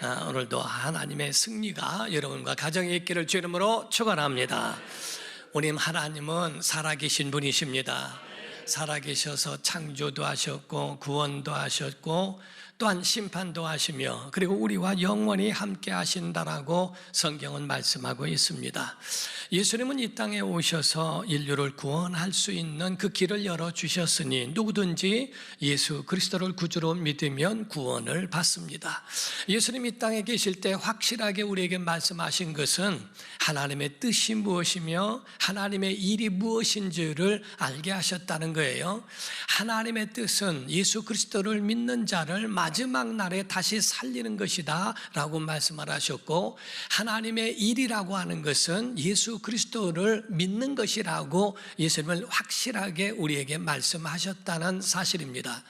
오늘도 하나님의 승리가 여러분과 가정에 있기를 주 이름으로 축원합니다. 우리 하나님은 살아계신 분이십니다. 살아계셔서 창조도 하셨고 구원도 하셨고 또한 심판도 하시며 그리고 우리와 영원히 함께 하신다라고 성경은 말씀하고 있습니다. 예수님은 이 땅에 오셔서 인류를 구원할 수 있는 그 길을 열어주셨으니 누구든지 예수 그리스도를 구주로 믿으면 구원을 받습니다. 예수님 이 땅에 계실 때 확실하게 우리에게 말씀하신 것은 하나님의 뜻이 무엇이며 하나님의 일이 무엇인지를 알게 하셨다는 거예요. 하나님의 뜻은 예수 그리스도를 믿는 자를 마지막 날에 다시 살리는 것이다 라고 말씀을 하셨고, 하나님의 일이라고 하는 것은 예수 그리스도를 믿는 것이라고 예수님을 확실하게 우리에게 말씀하셨다는 사실입니다.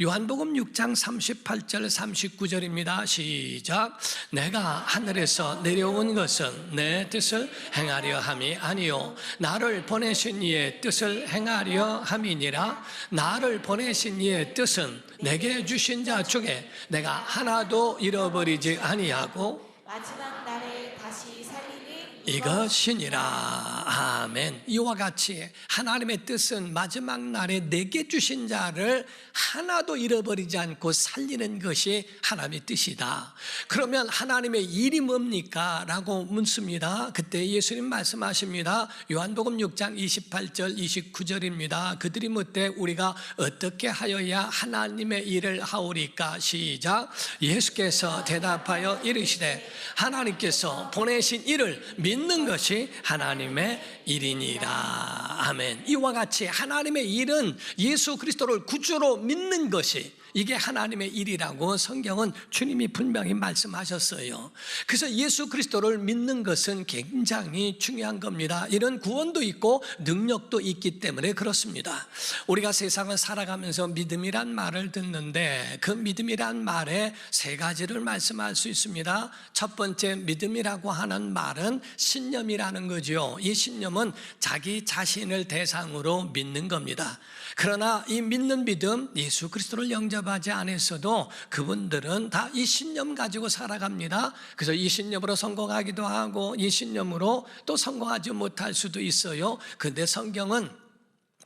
요한복음 6장 38절 39절입니다. 시작. 내가 하늘에서 내려온 것은 내 뜻을 행하려 함이 아니요 나를 보내신 이의 뜻을 행하려 함이니라. 나를 보내신 이의 뜻은 내게 주신 자 중에 내가 하나도 잃어버리지 아니하고 마지막 날에 다시 살리는 이것이니라. 아멘. 이와 같이 하나님의 뜻은 마지막 날에 내게 주신 자를 하나도 잃어버리지 않고 살리는 것이 하나님의 뜻이다. 그러면 하나님의 일이 뭡니까? 라고 묻습니다. 그때 예수님 말씀하십니다. 요한복음 6장 28절 29절입니다. 그들이 묻되 우리가 어떻게 하여야 하나님의 일을 하오리까? 시작. 예수께서 대답하여 이르시되 하나님께서 보내신 이를 믿는 것이 하나님의 일이니라. 아멘. 이와 같이 하나님의 일은 예수 그리스도를 구주로 믿는 것이, 이게 하나님의 일이라고 성경은 주님이 분명히 말씀하셨어요. 그래서 예수 그리스도를 믿는 것은 굉장히 중요한 겁니다. 이런 구원도 있고 능력도 있기 때문에 그렇습니다. 우리가 세상을 살아가면서 믿음이란 말을 듣는데 그 믿음이란 말에 세 가지를 말씀할 수 있습니다. 첫 번째, 믿음이라고 하는 말은 신념이라는 거죠. 이 신념은 자기 자신을 대상으로 믿는 겁니다. 그러나 이 믿는 믿음, 예수 그리스도를 영접하지 않았어도 그분들은 다 이 신념 가지고 살아갑니다. 그래서 이 신념으로 성공하기도 하고 이 신념으로 또 성공하지 못할 수도 있어요. 그런데 성경은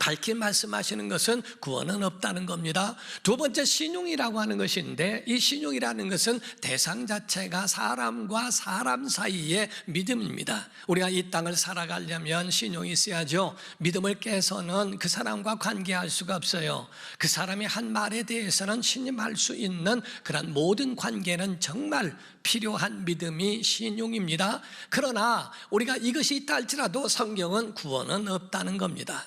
밝게 말씀하시는 것은 구원은 없다는 겁니다. 두 번째, 신용이라고 하는 것인데 이 신용이라는 것은 대상 자체가 사람과 사람 사이의 믿음입니다. 우리가 이 땅을 살아가려면 신용이 있어야죠. 믿음을 깨서는 그 사람과 관계할 수가 없어요. 그 사람이 한 말에 대해서는 신임할 수 있는 그런 모든 관계는 정말 필요한 믿음이 신용입니다. 그러나 우리가 이것이 있다 할지라도 성경은 구원은 없다는 겁니다.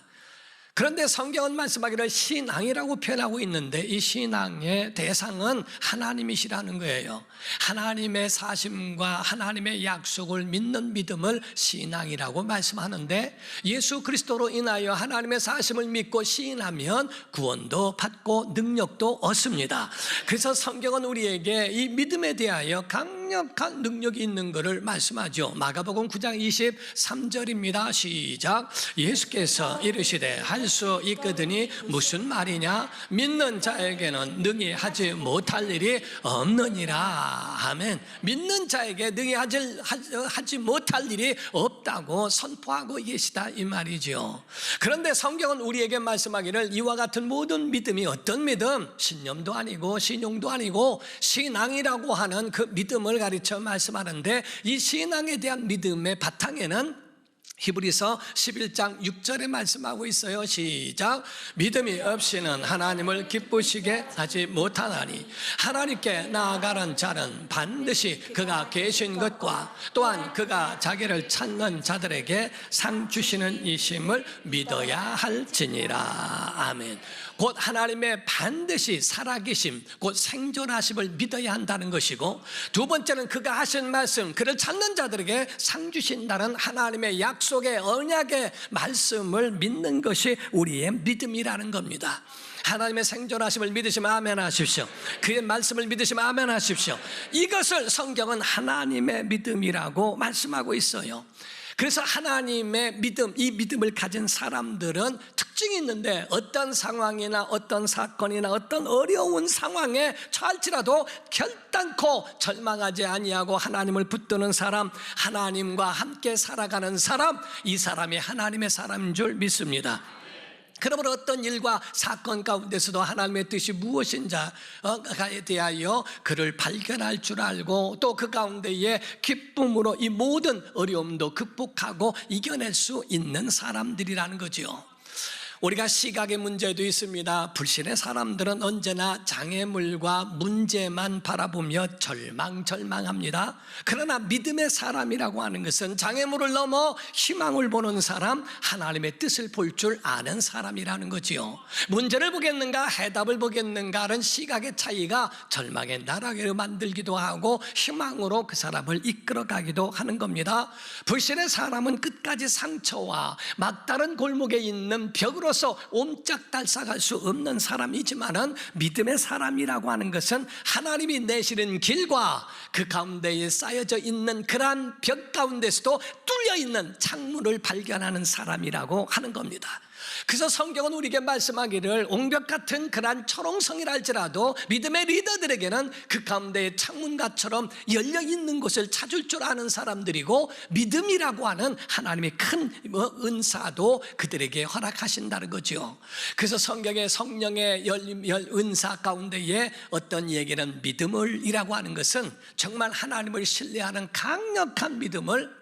그런데 성경은 말씀하기를 신앙이라고 표현하고 있는데 이 신앙의 대상은 하나님이시라는 거예요. 하나님의 사심과 하나님의 약속을 믿는 믿음을 신앙이라고 말씀하는데, 예수 그리스도로 인하여 하나님의 사심을 믿고 시인하면 구원도 받고 능력도 얻습니다. 그래서 성경은 우리에게 이 믿음에 대하여 강력한 능력이 있는 것을 말씀하죠. 마가복음 9장 23절입니다. 시작. 예수께서 이르시되 할 수 있거든이 무슨 말이냐? 믿는 자에게는 능히 하지 못할 일이 없느니라. 아멘. 믿는 자에게 능히 하지 못할 일이 없다고 선포하고 계시다 이 말이죠. 그런데 성경은 우리에게 말씀하기를 이와 같은 모든 믿음이 어떤 믿음? 신념도 아니고 신용도 아니고 신앙이라고 하는 그 믿음을 가르쳐 말씀하는데, 이 신앙에 대한 믿음의 바탕에는 히브리서 11장 6절에 말씀하고 있어요. 시작. 믿음이 없이는 하나님을 기쁘시게 하지 못하나니 하나님께 나아가는 자는 반드시 그가 계신 것과 또한 그가 자기를 찾는 자들에게 상 주시는 이심을 믿어야 할지니라. 아멘. 곧 하나님의 반드시 살아계심, 곧 생존하심을 믿어야 한다는 것이고, 두 번째는 그가 하신 말씀, 그를 찾는 자들에게 상 주신다는 하나님의 약속의 언약의 말씀을 믿는 것이 우리의 믿음이라는 겁니다. 하나님의 생존하심을 믿으시면 아멘 하십시오. 그의 말씀을 믿으시면 아멘 하십시오. 이것을 성경은 하나님의 믿음이라고 말씀하고 있어요. 그래서 하나님의 믿음, 이 믿음을 가진 사람들은 특징이 있는데 어떤 상황이나 어떤 사건이나 어떤 어려운 상황에 처할지라도 결단코 절망하지 아니하고 하나님을 붙드는 사람, 하나님과 함께 살아가는 사람, 이 사람이 하나님의 사람인 줄 믿습니다. 그러므로 어떤 일과 사건 가운데서도 하나님의 뜻이 무엇인지에 대하여 그를 발견할 줄 알고 또 그 가운데에 기쁨으로 이 모든 어려움도 극복하고 이겨낼 수 있는 사람들이라는 거죠. 우리가 시각의 문제도 있습니다. 불신의 사람들은 언제나 장애물과 문제만 바라보며 절망합니다. 그러나 믿음의 사람이라고 하는 것은 장애물을 넘어 희망을 보는 사람, 하나님의 뜻을 볼 줄 아는 사람이라는 거지요. 문제를 보겠는가 해답을 보겠는가는 시각의 차이가 절망의 나락으로 만들기도 하고 희망으로 그 사람을 이끌어가기도 하는 겁니다. 불신의 사람은 끝까지 상처와 막다른 골목에 있는 벽으로 옴짝달싹할 수 없는 사람이지만은 믿음의 사람이라고 하는 것은 하나님이 내시는 길과 그 가운데에 쌓여져 있는 그러한 벽 가운데서도 뚫려 있는 창문을 발견하는 사람이라고 하는 겁니다. 그래서 성경은 우리에게 말씀하기를 옹벽 같은 그러한 초롱성이라 할지라도 믿음의 리더들에게는 그 가운데에 창문가처럼 열려있는 곳을 찾을 줄 아는 사람들이고 믿음이라고 하는 하나님의 큰 은사도 그들에게 허락하신다는 거죠. 그래서 성경의 성령의 은사 가운데에 어떤 얘기는 믿음을이라고 하는 것은 정말 하나님을 신뢰하는 강력한 믿음을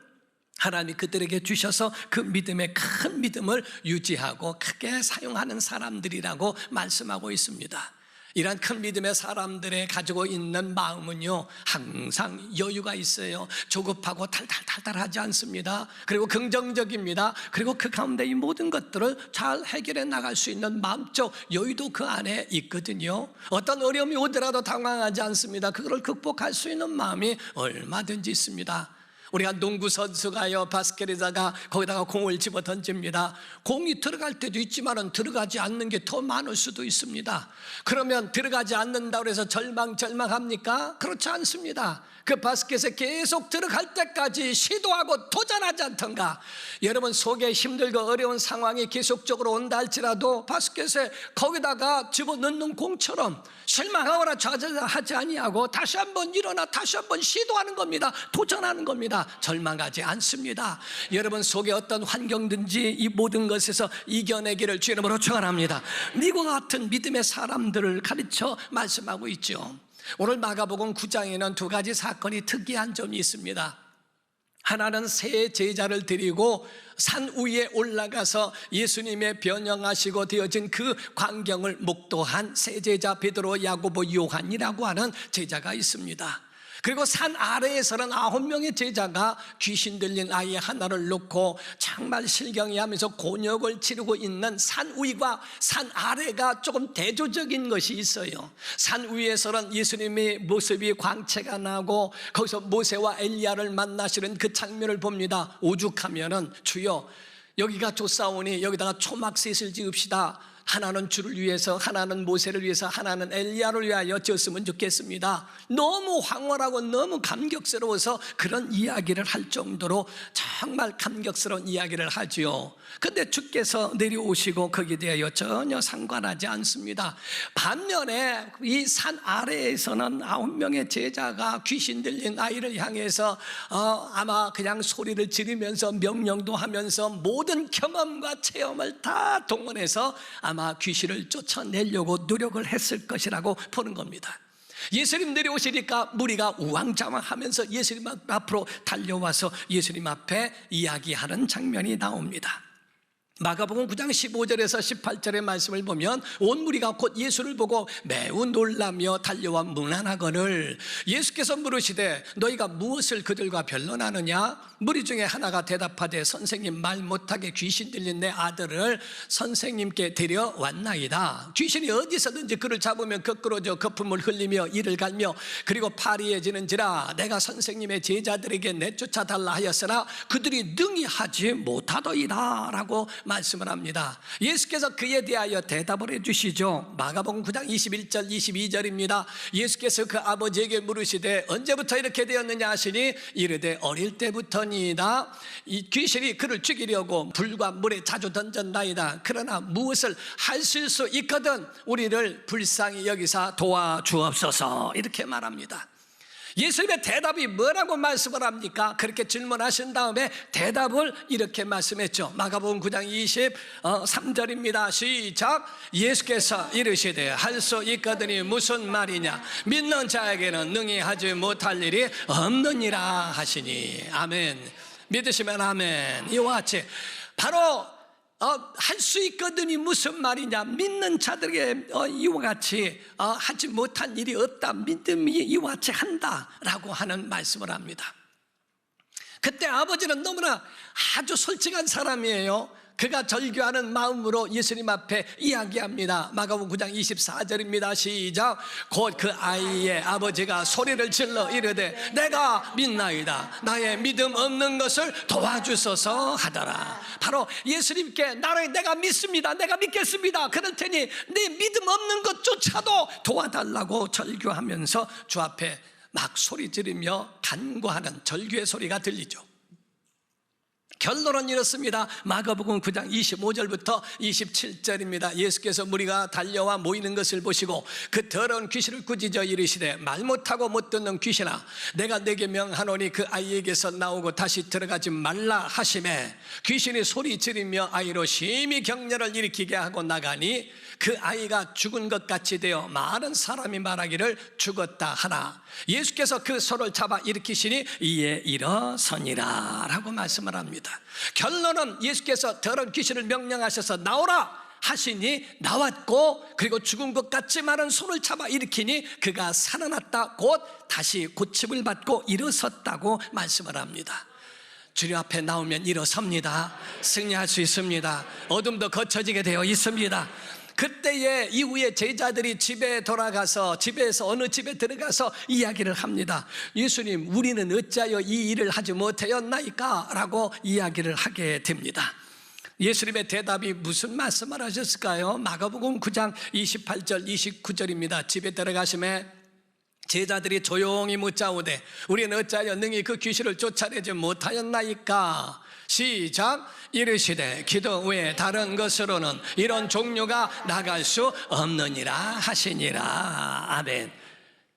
하나님이 그들에게 주셔서 그 믿음의 큰 믿음을 유지하고 크게 사용하는 사람들이라고 말씀하고 있습니다. 이러한 큰 믿음의 사람들의 가지고 있는 마음은요, 항상 여유가 있어요. 조급하고 탈탈하지 않습니다. 그리고 긍정적입니다. 그리고 그 가운데 이 모든 것들을 잘 해결해 나갈 수 있는 마음적 여유도 그 안에 있거든요. 어떤 어려움이 오더라도 당황하지 않습니다. 그걸 극복할 수 있는 마음이 얼마든지 있습니다. 우리가 농구 선수가요, 바스켓에다가 거기다가 공을 집어 던집니다. 공이 들어갈 때도 있지만은 들어가지 않는 게 더 많을 수도 있습니다. 그러면 들어가지 않는다고 해서 절망합니까? 그렇지 않습니다. 그 바스켓에 계속 들어갈 때까지 시도하고 도전하지 않던가, 여러분 속에 힘들고 어려운 상황이 계속적으로 온다 할지라도 바스켓에 거기다가 집어넣는 공처럼 실망하거나 좌절하지 아니하고 다시 한번 일어나 다시 한번 시도하는 겁니다. 도전하는 겁니다. 절망하지 않습니다. 여러분 속에 어떤 환경든지 이 모든 것에서 이겨내기를 주의 이름으로 축원합니다. 이와 같은 믿음의 사람들을 가르쳐 말씀하고 있죠. 오늘 마가복음 9장에는 두 가지 사건이 특이한 점이 있습니다. 하나는 세 제자를 데리고 산 위에 올라가서 예수님의 변형하시고 되어진 그 광경을 목도한 세 제자 베드로, 야고보, 요한이라고 하는 제자가 있습니다. 그리고 산 아래에서는 9명의 제자가 귀신 들린 아이 하나를 놓고 정말 실경이하면서 곤욕을 치르고 있는 산 위와 산 아래가 조금 대조적인 것이 있어요. 산 위에서는 예수님의 모습이 광채가 나고 거기서 모세와 엘리야를 만나시는 그 장면을 봅니다. 오죽하면은 주여 여기가 좁사오니 여기다가 초막셋을 지읍시다. 하나는 주를 위해서, 하나는 모세를 위해서, 하나는 엘리야를 위하여 지었으면 좋겠습니다. 너무 황홀하고 너무 감격스러워서 그런 이야기를 할 정도로 정말 감격스러운 이야기를 하지요. 근데 주께서 내려오시고 거기에 대하여 전혀 상관하지 않습니다. 반면에 이 산 아래에서는 9명의 제자가 귀신 들린 아이를 향해서 아마 그냥 소리를 지르면서 명령도 하면서 모든 경험과 체험을 다 동원해서 아마 귀신을 쫓아내려고 노력을 했을 것이라고 보는 겁니다. 예수님 내려오시니까 무리가 우왕좌왕하면서 예수님 앞으로 달려와서 예수님 앞에 이야기하는 장면이 나옵니다. 마가복음 9장 15절에서 18절의 말씀을 보면 온 무리가 곧 예수를 보고 매우 놀라며 달려와 문안하거늘 예수께서 물으시되 너희가 무엇을 그들과 변론하느냐? 무리 중에 하나가 대답하되 선생님, 말 못하게 귀신 들린 내 아들을 선생님께 데려왔나이다. 귀신이 어디서든지 그를 잡으면 거꾸로져 거품을 흘리며 이를 갈며 그리고 파리해지는지라 내가 선생님의 제자들에게 내쫓아달라 하였으나 그들이 능히 하지 못하더이다 라고 말씀을 합니다. 예수께서 그에 대하여 대답을 해주시죠. 마가복음 9장 21절 22절입니다. 예수께서 그 아버지에게 물으시되 언제부터 이렇게 되었느냐 하시니 이르되 어릴 때부터니이다. 이 귀신이 그를 죽이려고 불과 물에 자주 던졌나이다. 그러나 무엇을 하실 수 있거든 우리를 불쌍히 여기사 도와주옵소서, 이렇게 말합니다. 예수님의 대답이 뭐라고 말씀을 합니까? 그렇게 질문하신 다음에 대답을 이렇게 말씀했죠. 마가복음 9장 23절입니다. 시작. 예수께서 이르시되 할 수 있거든이 무슨 말이냐, 믿는 자에게는 능히 하지 못할 일이 없느니라 하시니. 아멘. 믿으시면 아멘. 이와 같이 바로 할 수 있거든이 무슨 말이냐, 믿는 자들에게 이와 같이 하지 못한 일이 없다, 믿음이 이와 같이 한다라고 하는 말씀을 합니다. 그때 아버지는 너무나 아주 솔직한 사람이에요. 그가 절규하는 마음으로 예수님 앞에 이야기합니다. 마가복음 9장 24절입니다. 시작. 곧 그 아이의 아버지가 소리를 질러 이르되 내가 믿나이다, 나의 믿음 없는 것을 도와주소서 하더라. 바로 예수님께 내가 믿습니다, 내가 믿겠습니다, 그럴 테니 네 믿음 없는 것조차도 도와달라고 절규하면서 주 앞에 막 소리 지르며 간구하는 절규의 소리가 들리죠. 결론은 이렇습니다. 마가복음 9장 25절부터 27절입니다. 예수께서 무리가 달려와 모이는 것을 보시고 그 더러운 귀신을 꾸짖어 이르시되 말 못하고 못 듣는 귀신아, 내가 네게 명하노니 그 아이에게서 나오고 다시 들어가지 말라 하시매, 귀신이 소리 지르며 아이로 심히 격려를 일으키게 하고 나가니 그 아이가 죽은 것 같이 되어 많은 사람이 말하기를 죽었다 하나 예수께서 그 소를 잡아 일으키시니 이에 일어서니라 라고 말씀을 합니다. 결론은 예수께서 더러운 귀신을 명령하셔서 나오라 하시니 나왔고, 그리고 죽은 것 같지만은 손을 잡아 일으키니 그가 살아났다, 곧 다시 고침을 받고 일어섰다고 말씀을 합니다. 주님 앞에 나오면 일어섭니다. 승리할 수 있습니다. 어둠도 거쳐지게 되어 있습니다. 그때에 이후에 제자들이 집에 돌아가서 집에서 어느 집에 들어가서 이야기를 합니다. 예수님, 우리는 어찌하여 이 일을 하지 못하였나이까? 라고 이야기를 하게 됩니다. 예수님의 대답이 무슨 말씀을 하셨을까요? 마가복음 9장 28절 29절입니다. 집에 들어가심에 제자들이 조용히 묻자오되 우리는 어찌하여 능히 그 귀신을 쫓아내지 못하였나이까? 시작. 이르시되 기도 외에 다른 것으로는 이런 종류가 나갈 수 없느니라 하시니라. 아멘.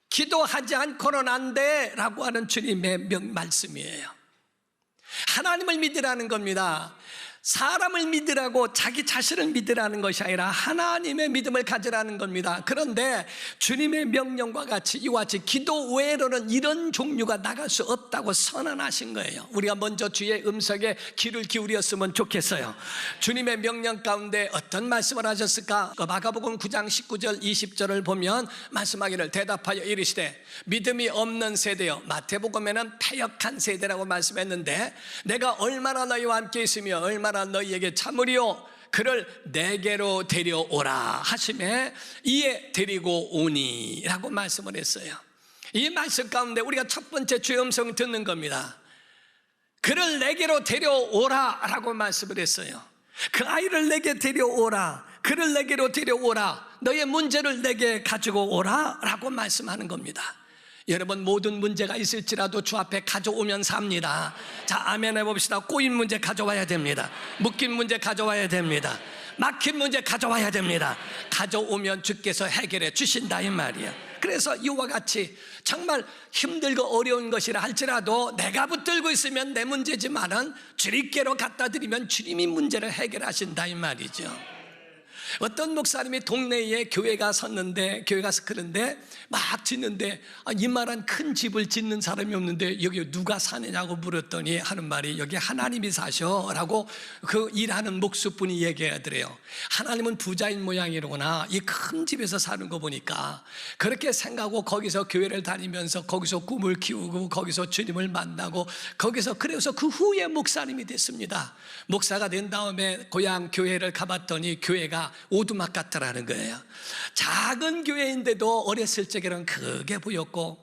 기도하지 않고는 안 돼 라고 하는 주님의 말씀이에요. 하나님을 믿으라는 겁니다. 사람을 믿으라고, 자기 자신을 믿으라는 것이 아니라 하나님의 믿음을 가지라는 겁니다. 그런데 주님의 명령과 같이 이와 같이 기도 외로는 이런 종류가 나갈 수 없다고 선언하신 거예요. 우리가 먼저 주의 음성에 귀를 기울였으면 좋겠어요. 주님의 명령 가운데 어떤 말씀을 하셨을까? 마가복음 9장 19절 20절을 보면 말씀하기를 대답하여 이르시되 믿음이 없는 세대여, 마태복음에는 패역한 세대라고 말씀했는데 내가 얼마나 너희와 함께 있으며 얼마나 너희에게 참으리요, 그를 내게로 데려오라 하시매 이에 데리고 오니 라고 말씀을 했어요. 이 말씀 가운데 우리가 첫 번째 주의 음성 듣는 겁니다. 그를 내게로 데려오라 라고 말씀을 했어요. 그 아이를 내게 데려오라, 그를 내게로 데려오라, 너의 문제를 내게 가지고 오라 라고 말씀하는 겁니다. 여러분, 모든 문제가 있을지라도 주 앞에 가져오면 삽니다. 자, 아멘 해봅시다. 꼬인 문제 가져와야 됩니다. 묶인 문제 가져와야 됩니다. 막힌 문제 가져와야 됩니다. 가져오면 주께서 해결해 주신다 이 말이야. 그래서 이와 같이 정말 힘들고 어려운 것이라 할지라도 내가 붙들고 있으면 내 문제지만은 주님께로 갖다 드리면 주님이 문제를 해결하신다 이 말이죠. 어떤 목사님이 동네에 교회가 섰는데, 교회가 그런데 막 짓는데 이만한 큰 집을 짓는 사람이 없는데 여기 누가 사느냐고 물었더니 하는 말이 여기 하나님이 사셔라고 그 일하는 목수분이 얘기하더래요. 하나님은 부자인 모양이로구나, 이 큰 집에서 사는 거 보니까. 그렇게 생각하고 거기서 교회를 다니면서 거기서 꿈을 키우고 거기서 주님을 만나고 거기서, 그래서 그 후에 목사님이 됐습니다. 목사가 된 다음에 고향 교회를 가봤더니 교회가 오두막 같더라는 거예요. 작은 교회인데도 어렸을 적에는 크게 보였고,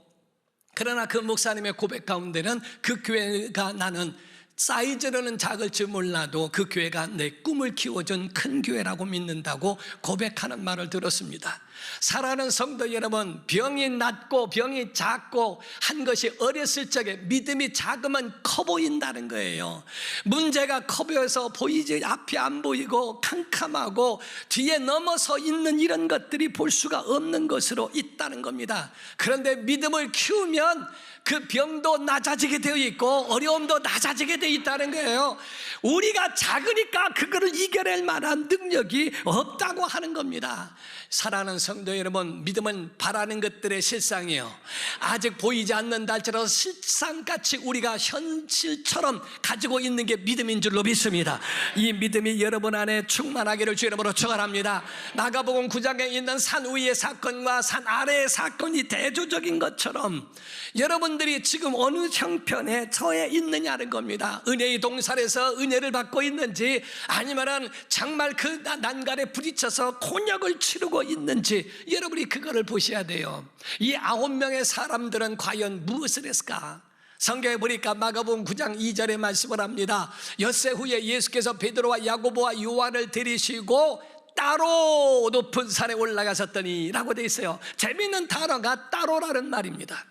그러나 그 목사님의 고백 가운데는 그 교회가 나는 사이즈로는 작을지 몰라도 그 교회가 내 꿈을 키워준 큰 교회라고 믿는다고 고백하는 말을 들었습니다. 사랑하는 성도 여러분, 병이 낫고 병이 작고 한 것이 어렸을 적에 믿음이 작으면 커 보인다는 거예요. 문제가 커 보여서 보이지, 앞이 안 보이고 캄캄하고 뒤에 넘어서 있는 이런 것들이 볼 수가 없는 것으로 있다는 겁니다. 그런데 믿음을 키우면 그 병도 낮아지게 되어 있고 어려움도 낮아지게 되어 있다는 거예요. 우리가 작으니까 그거를 이겨낼 만한 능력이 없다고 하는 겁니다. 사랑하는 성도 여러분, 믿음은 바라는 것들의 실상이에요. 아직 보이지 않는다 할지라도 실상같이 우리가 현실처럼 가지고 있는 게 믿음인 줄로 믿습니다. 이 믿음이 여러분 안에 충만하기를 주 이름으로 축원합니다. 마가복음 9장에 있는 산 위의 사건과 산 아래의 사건이 대조적인 것처럼 여러분들이 지금 어느 형편에 처해 있느냐는 겁니다. 은혜의 동산에서 은혜를 받고 있는지, 아니면은 정말 그 난간에 부딪혀서 곤욕을 치르고 있는지 여러분이 그거를 보셔야 돼요. 이 9명의 사람들은 과연 무엇을 했을까? 성경에 보니까 마가복음 9장 2절에 말씀을 합니다. 엿새 후에 예수께서 베드로와 야고보와 요한을 데리시고 따로 높은 산에 올라가셨더니 라고 되어 있어요. 재미있는 단어가 따로라는 말입니다.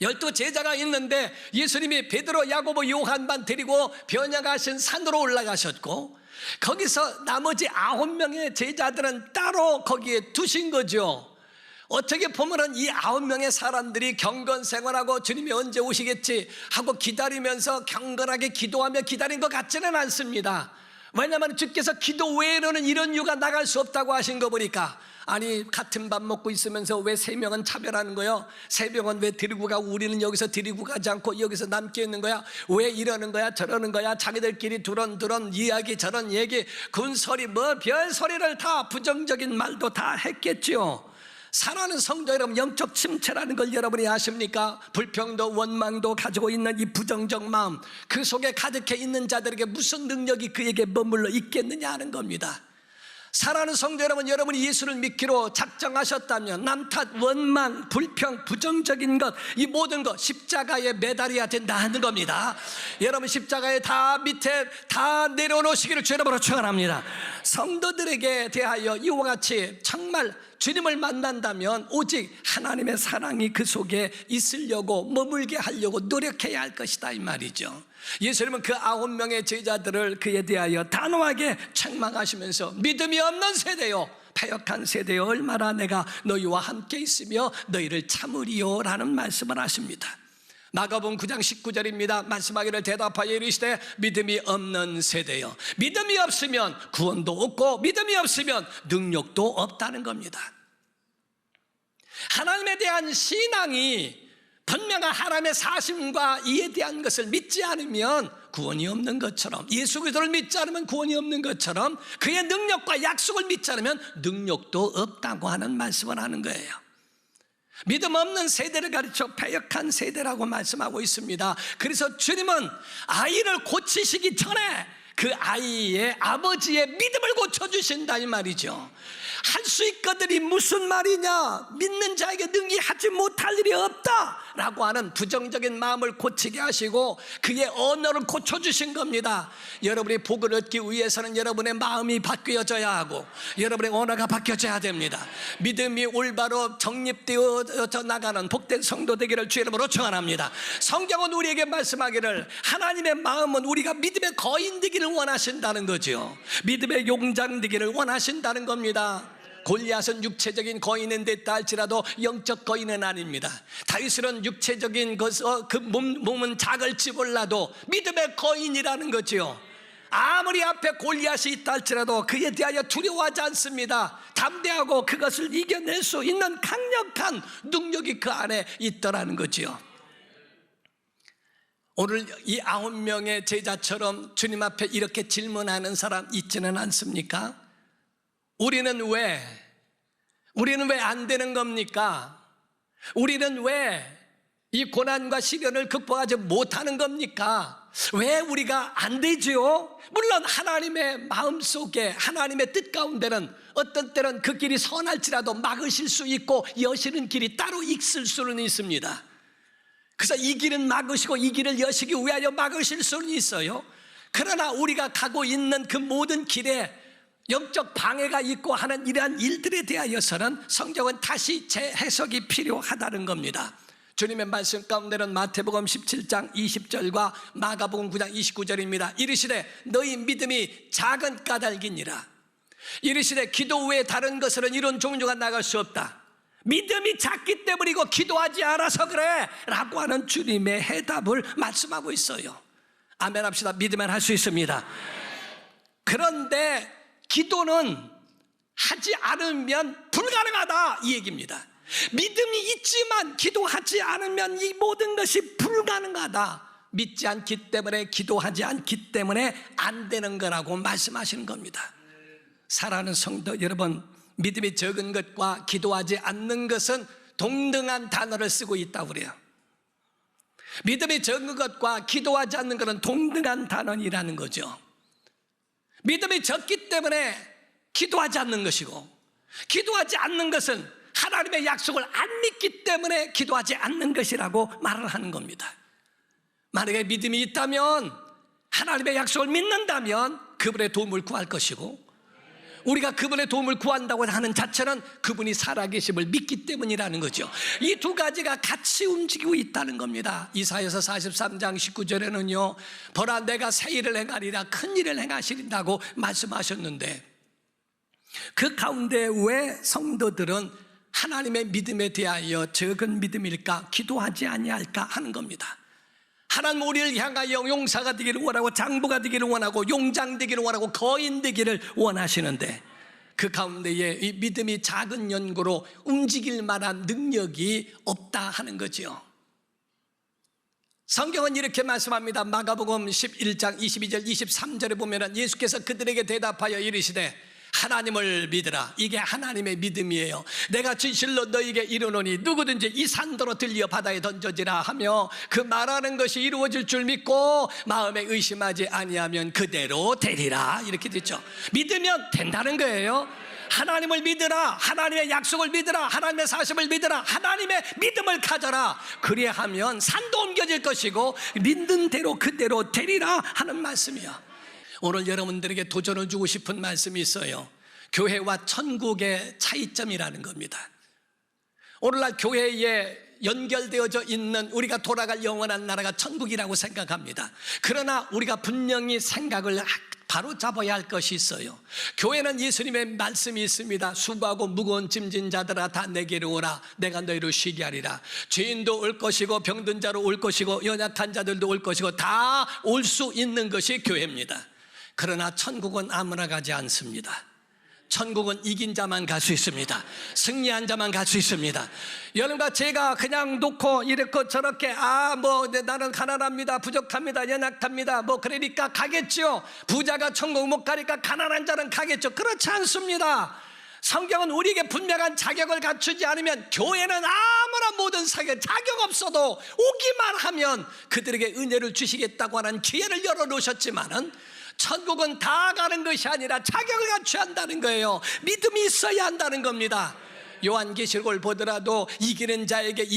12 제자가 있는데 예수님이 베드로, 야고보, 요한만 데리고 변화가신 산으로 올라가셨고, 거기서 나머지 9명의 제자들은 따로 거기에 두신 거죠. 어떻게 보면은 이 9명의 사람들이 경건 생활하고 주님이 언제 오시겠지 하고 기다리면서 경건하게 기도하며 기다린 것 같지는 않습니다. 왜냐하면 주께서 기도 외에는 이런 이유가 나갈 수 없다고 하신 거 보니까, 아니 같은 밥 먹고 있으면서 왜 3명은 차별하는 거야? 3명은 왜 데리고 가고 우리는 여기서 데리고 가지 않고 여기서 남겨 있는 거야? 왜 이러는 거야 저러는 거야? 자기들끼리 두런두런 이야기 저런 얘기 군소리 뭐 별소리를 다 부정적인 말도 다 했겠죠. 사랑하는 성도 여러분, 영적 침체라는 걸 여러분이 아십니까? 불평도 원망도 가지고 있는 이 부정적 마음, 그 속에 가득해 있는 자들에게 무슨 능력이 그에게 머물러 있겠느냐 하는 겁니다. 사랑하는 성도 여러분, 여러분이 예수를 믿기로 작정하셨다면 남탓, 원망, 불평, 부정적인 것, 이 모든 것 십자가에 매달려야 된다 하는 겁니다. 여러분 십자가에 다 밑에 다 내려놓으시기를 주 이름으로 축원합니다. 성도들에게 대하여 이와 같이 정말 주님을 만난다면 오직 하나님의 사랑이 그 속에 있으려고 머물게 하려고 노력해야 할 것이다 이 말이죠. 예수님은 그 9명의 제자들을 그에 대하여 단호하게 책망하시면서 믿음이 없는 세대요, 패역한 세대요, 얼마나 내가 너희와 함께 있으며 너희를 참으리요 라는 말씀을 하십니다. 마가복음 9장 19절입니다. 말씀하기를 대답하여 이르시되 믿음이 없는 세대요, 믿음이 없으면 구원도 없고 믿음이 없으면 능력도 없다는 겁니다. 하나님에 대한 신앙이 분명한 하나님의 사심과 이에 대한 것을 믿지 않으면 구원이 없는 것처럼, 예수 그리스도를 믿지 않으면 구원이 없는 것처럼, 그의 능력과 약속을 믿지 않으면 능력도 없다고 하는 말씀을 하는 거예요. 믿음 없는 세대를 가르쳐 패역한 세대라고 말씀하고 있습니다. 그래서 주님은 아이를 고치시기 전에 그 아이의 아버지의 믿음을 고쳐주신다 이 말이죠. 할 수 있거든이 무슨 말이냐? 믿는 자에게 능히 하지 못할 일이 없다 라고 하는 부정적인 마음을 고치게 하시고 그의 언어를 고쳐주신 겁니다. 여러분이 복을 얻기 위해서는 여러분의 마음이 바뀌어져야 하고 여러분의 언어가 바뀌어져야 됩니다. 믿음이 올바로 정립되어져 나가는 복된 성도 되기를 주 이름으로 축원합니다. 성경은 우리에게 말씀하기를 하나님의 마음은 우리가 믿음의 거인 되기를 원하신다는 거죠. 믿음의 용장 되기를 원하신다는 겁니다. 골리앗은 육체적인 거인은 됐다 할지라도 영적 거인은 아닙니다. 다윗은 육체적인 그 몸은 작을지 몰라도 믿음의 거인이라는 거죠. 아무리 앞에 골리앗이 있다 할지라도 그에 대하여 두려워하지 않습니다. 담대하고 그것을 이겨낼 수 있는 강력한 능력이 그 안에 있더라는 거죠. 오늘 이 9명의 제자처럼 주님 앞에 이렇게 질문하는 사람 있지는 않습니까? 우리는 왜 안 되는 겁니까? 우리는 왜 이 고난과 시련을 극복하지 못하는 겁니까? 왜 우리가 안 되죠? 물론 하나님의 마음속에 하나님의 뜻 가운데는 어떤 때는 그 길이 선할지라도 막으실 수 있고 여시는 길이 따로 있을 수는 있습니다. 그래서 이 길은 막으시고 이 길을 여시기 위하여 막으실 수는 있어요. 그러나 우리가 가고 있는 그 모든 길에 영적 방해가 있고 하는 이러한 일들에 대하여서는 성경은 다시 재해석이 필요하다는 겁니다. 주님의 말씀 가운데는 마태복음 17장 20절과 마가복음 9장 29절입니다. 이르시되 너희 믿음이 작은 까닭이니라. 이르시되 기도 외에 다른 것으로는 이런 종류가 나갈 수 없다. 믿음이 작기 때문이고 기도하지 않아서 그래 라고 하는 주님의 해답을 말씀하고 있어요. 아멘 합시다. 믿으면 할 수 있습니다. 그런데 기도는 하지 않으면 불가능하다 이 얘기입니다. 믿음이 있지만 기도하지 않으면 이 모든 것이 불가능하다. 믿지 않기 때문에, 기도하지 않기 때문에 안 되는 거라고 말씀하시는 겁니다. 사랑하는 성도 여러분, 믿음이 적은 것과 기도하지 않는 것은 동등한 단어를 쓰고 있다고 그래요. 믿음이 적은 것과 기도하지 않는 것은 동등한 단어이라는 거죠. 믿음이 적기 때문에 기도하지 않는 것이고, 기도하지 않는 것은 하나님의 약속을 안 믿기 때문에 기도하지 않는 것이라고 말을 하는 겁니다. 만약에 믿음이 있다면, 하나님의 약속을 믿는다면 그분의 도움을 구할 것이고, 우리가 그분의 도움을 구한다고 하는 자체는 그분이 살아계심을 믿기 때문이라는 거죠. 이 두 가지가 같이 움직이고 있다는 겁니다. 이사야서 43장 19절에는요 보라 내가 새 일을 행하리라, 큰 일을 행하시린다고 말씀하셨는데, 그 가운데 왜 성도들은 하나님의 믿음에 대하여 적은 믿음일까, 기도하지 아니할까 하는 겁니다. 하나님 우리를 향하여 용사가 되기를 원하고, 장부가 되기를 원하고, 용장 되기를 원하고, 거인 되기를 원하시는데, 그 가운데에 이 믿음이 작은 연고로 움직일 만한 능력이 없다 하는 거죠. 성경은 이렇게 말씀합니다. 마가복음 11장 22절 23절에 보면 예수께서 그들에게 대답하여 이르시되 하나님을 믿으라. 이게 하나님의 믿음이에요. 내가 진실로 너에게 이르노니 누구든지 이 산더러 들려 바다에 던져지라 하며 그 말하는 것이 이루어질 줄 믿고 마음에 의심하지 아니하면 그대로 되리라. 이렇게 됐죠. 믿으면 된다는 거예요. 하나님을 믿으라, 하나님의 약속을 믿으라, 하나님의 사심을 믿으라, 하나님의 믿음을 가져라. 그리하면 산도 옮겨질 것이고 믿는 대로 그대로 되리라 하는 말씀이야. 오늘 여러분들에게 도전을 주고 싶은 말씀이 있어요. 교회와 천국의 차이점이라는 겁니다. 오늘날 교회에 연결되어져 있는 우리가 돌아갈 영원한 나라가 천국이라고 생각합니다. 그러나 우리가 분명히 생각을 바로 잡아야 할 것이 있어요. 교회는 예수님의 말씀이 있습니다. 수고하고 무거운 짐진 자들아 다 내게로 오라, 내가 너희를 쉬게 하리라. 죄인도 올 것이고 병든 자로 올 것이고 연약한 자들도 올 것이고 다 올 수 있는 것이 교회입니다. 그러나 천국은 아무나 가지 않습니다. 천국은 이긴 자만 갈 수 있습니다. 승리한 자만 갈 수 있습니다. 여러분과 제가 그냥 놓고 이렇게 저렇게 나는 가난합니다, 부족합니다, 연약합니다 그러니까 가겠죠. 부자가 천국 못 가니까 가난한 자는 가겠죠. 그렇지 않습니다. 성경은 우리에게 분명한 자격을 갖추지 않으면, 교회는 아무나 모든 자격 없어도 오기만 하면 그들에게 은혜를 주시겠다고 하는 기회를 열어놓으셨지만은, 천국은 다 가는 것이 아니라 자격을 갖춰야 한다는 거예요. 믿음이 있어야 한다는 겁니다. 요한계시록을 보더라도 이기는 자에게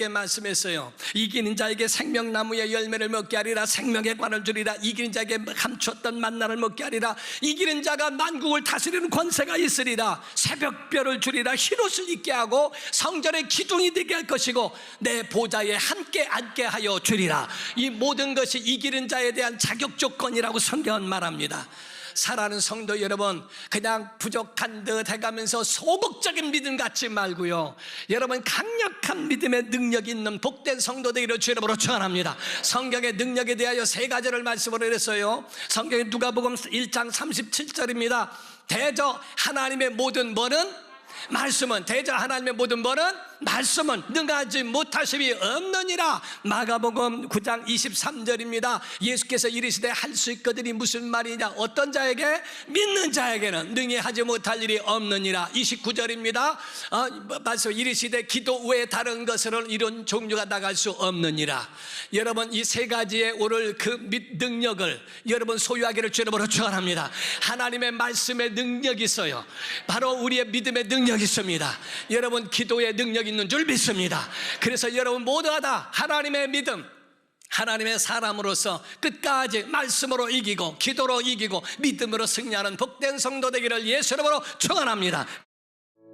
말씀했어요. 이기는 자에게 생명나무의 열매를 먹게 하리라, 생명의 관을 주리라. 이기는 자에게 감추었던 만나를 먹게 하리라. 이기는 자가 만국을 다스리는 권세가 있으리라. 새벽별을 주리라. 흰옷을 입게 하고 성전의 기둥이 되게 할 것이고 내 보좌에 함께 앉게 하여 주리라. 이 모든 것이 이기는 자에 대한 자격 조건이라고 성경은 말합니다. 사랑하는 성도 여러분, 그냥 부족한 듯 해가면서 소극적인 믿음 갖지 말고요, 여러분 강력한 믿음의 능력이 있는 복된 성도 되기를 주 이름으로 축원합니다. 성경의 능력에 대하여 세 가지를 말씀을 했어요. 성경의 누가복음 1장 37절입니다. 대저 하나님의 모든 뭐는 말씀은, 대저 하나님의 모든 뭐는 말씀은 능하지 못하심이 없느니라. 마가복음 9장 23절입니다. 예수께서 이르시되 할 수 있거든이 무슨 말이냐, 어떤 자에게? 믿는 자에게는 능히 하지 못할 일이 없느니라. 29절입니다. 말씀 이르시되 기도 외에 다른 것으로는 이런 종류가 나갈 수 없느니라. 여러분 이 세 가지의 오늘 그 능력을 여러분 소유하기를 주 이름으로 축원합니다. 하나님의 말씀의 능력이 있어요. 바로 우리의 믿음의 능력이 있습니다. 여러분 기도의 능력이 있는 줄 믿습니다. 그래서 여러분 모두가 다 하나님의 믿음, 하나님의 사람으로서 끝까지 말씀으로 이기고 기도로 이기고 믿음으로 승리하는 복된 성도 되기를 예수 이름으로 축원합니다.